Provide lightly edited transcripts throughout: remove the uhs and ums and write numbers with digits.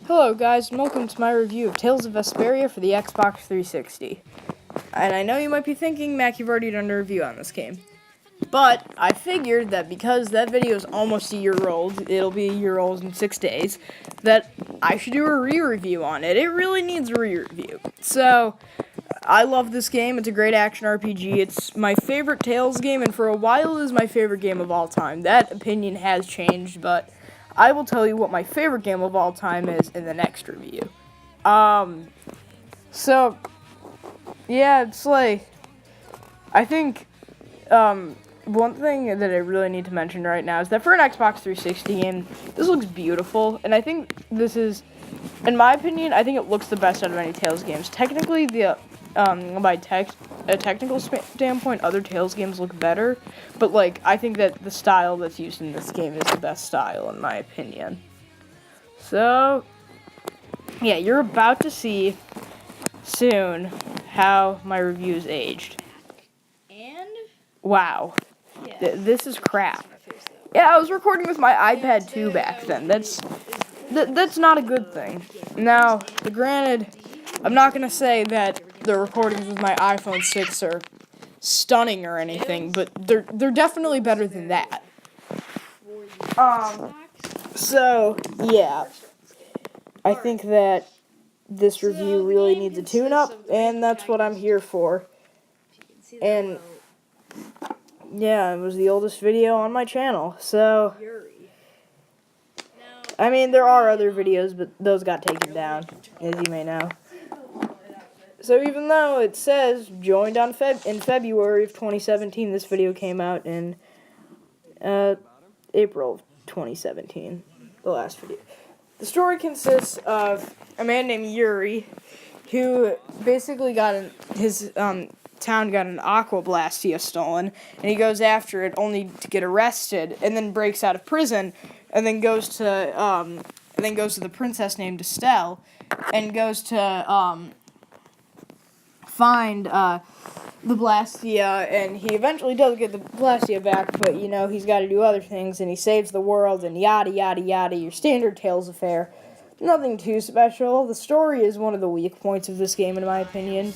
Hello guys, and welcome to my review of Tales of Vesperia for the Xbox 360. And I know you might be thinking, Mac, you've already done a review on this game. But I figured that because that video is almost a year old, it'll be a year old in 6 days, that I should do a re-review on it. It really needs a re-review. So, I love this game. It's a great action RPG. It's my favorite Tales game, and for a while it is my favorite game of all time. That opinion has changed, but I will tell you what my favorite game of all time is in the next review. So, yeah, it's like, I think, one thing that I really need to mention right now is that for an Xbox 360 game, this looks beautiful, and I think this is, in my opinion, I think it looks the best out of any Tales games. Technically, by a technical standpoint, other Tales games look better, but, like, I think that the style that's used in this game is the best style, in my opinion. So, yeah, you're about to see soon how my review's aged. And? Wow. Yeah. This is crap. Yeah, I was recording with my iPad 2 back then. That's not a good thing. Now, granted, I'm not gonna say that the recordings with my iPhone 6 are stunning or anything, but they're definitely better than that. So, yeah. I think that this review really needs a tune-up, and that's what I'm here for. And yeah, it was the oldest video on my channel, so, I mean, there are other videos, but those got taken down, as you may know. So even though it says joined on in February of 2017, this video came out in April of 2017, the last video. The story consists of a man named Yuri, who basically got his town got an aqua blastia stolen, and he goes after it only to get arrested, and then breaks out of prison, and then goes to the princess named Estelle, and goes to find the blastia, and he eventually does get the blastia back, but you know he's got to do other things, and he saves the world, and yada yada yada. Your standard Tales affair. Nothing too special. The story is one of the weak points of this game, in my opinion,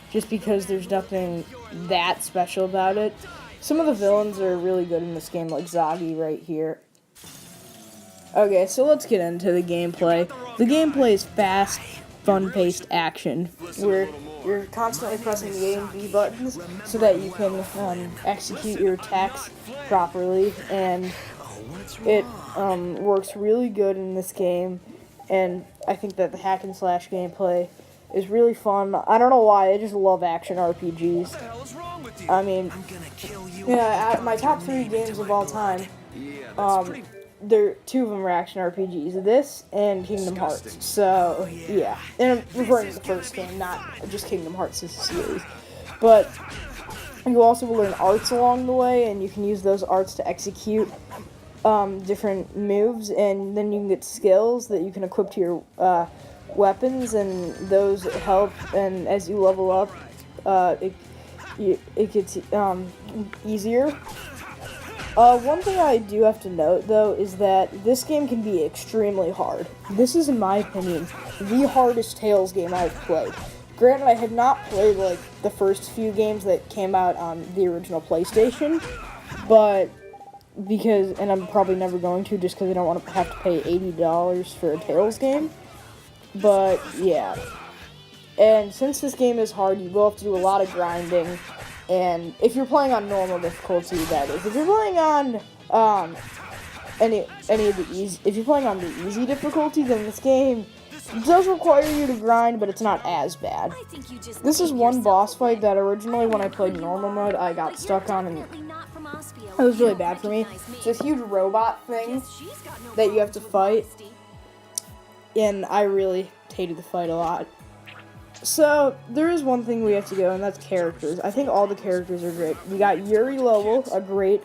just because there's nothing that special about it. Some of the villains are really good in this game, like Zoggy right here. Okay, so let's get into the gameplay. The gameplay is fast, fun-paced action, where you're constantly pressing the A and B buttons so that you can execute your attacks properly, and it works really good in this game. And I think that the hack and slash gameplay is really fun. I don't know why, I just love action RPGs. I mean, yeah, my top 3 games of all time, two of them are action RPGs. This and Kingdom Hearts. So, yeah. And I'm referring to the first game, not just Kingdom Hearts as a series. But you also will learn arts along the way, and you can use those arts to execute different moves, and then you can get skills that you can equip to your weapons, and those help, and as you level up, it gets easier. One thing I do have to note, though, is that this game can be extremely hard. This is, in my opinion, the hardest Tales game I've played. Granted, I have not played, like, the first few games that came out on the original PlayStation, but and I'm probably never going to, just because I don't want to have to pay $80 for a Tales game. But, yeah. And since this game is hard, you will have to do a lot of grinding. And if you're playing on normal difficulty, that is. If you're playing on any of the if you're playing on the easy difficulty, then this game does require you to grind, but it's not as bad. This is one boss fight that originally, when I played normal mode, I got stuck on, and it was really bad for me. It's this huge robot thing that you have to fight, and I really hated the fight a lot. So, there is one thing we have to go, and that's characters. I think all the characters are great. We got Yuri Lowell, a great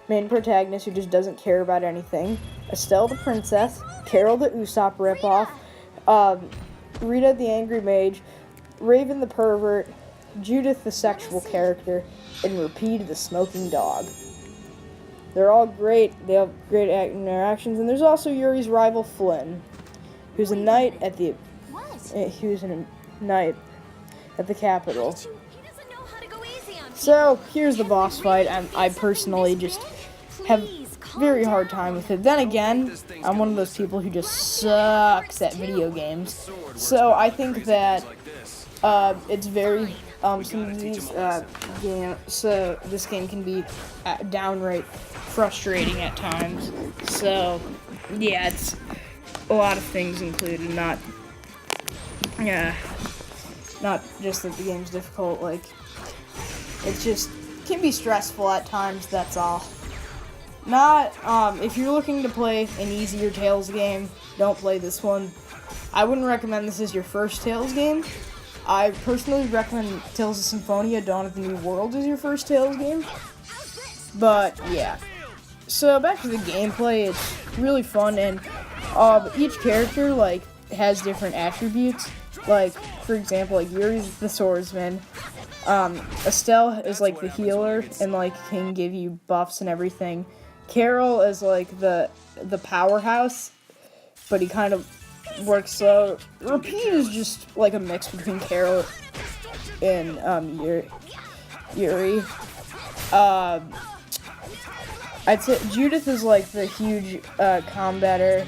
main protagonist who just doesn't care about anything. Estelle the princess, Carol the Usopp ripoff, Rita the angry mage, Raven the pervert, Judith the sexual character, and Repeat the smoking dog. They're all great. They have great interactions, and there's also Yuri's rival Flynn. He was a knight at the capital. So here's the boss fight. I personally just have very hard time with it. Then again, I'm one of those people who just sucks at video games. So I think that it's very some of these games. So this game can be downright frustrating at times. So yeah, it's a lot of things included. Not just that the game's difficult. Like it's just can be stressful at times. That's all. Not, if you're looking to play an easier Tales game, don't play this one. I wouldn't recommend this as your first Tales game. I personally recommend Tales of Symphonia, Dawn of the New World as your first Tales game. But, yeah. So, back to the gameplay, it's really fun, and each character, like, has different attributes. Like, for example, like, Yuri's the swordsman. Estelle is, like, the healer, and, like, can give you buffs and everything. Carol is like the powerhouse, but he kind of works slow. Repeat is just like a mix between Carol and Yuri. I'd say Judith is like the huge combatter.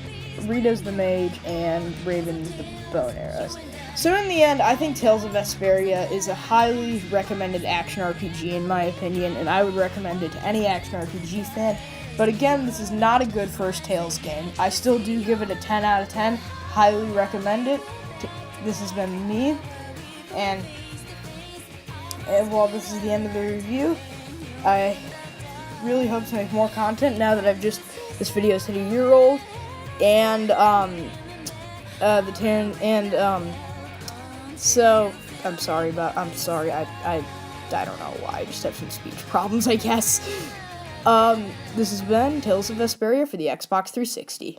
Rita's the mage, and Raven's the bow and arrows. So in the end, I think Tales of Vesperia is a highly recommended action RPG in my opinion, and I would recommend it to any action RPG fan. But again, this is not a good first Tales game. I still do give it a 10 out of 10. Highly recommend it. This has been me. And while this is the end of the review, I really hope to make more content now that this video is hit a year old. And, so, I'm sorry, I don't know why, I just have some speech problems, I guess. This has been Tales of Vesperia for the Xbox 360.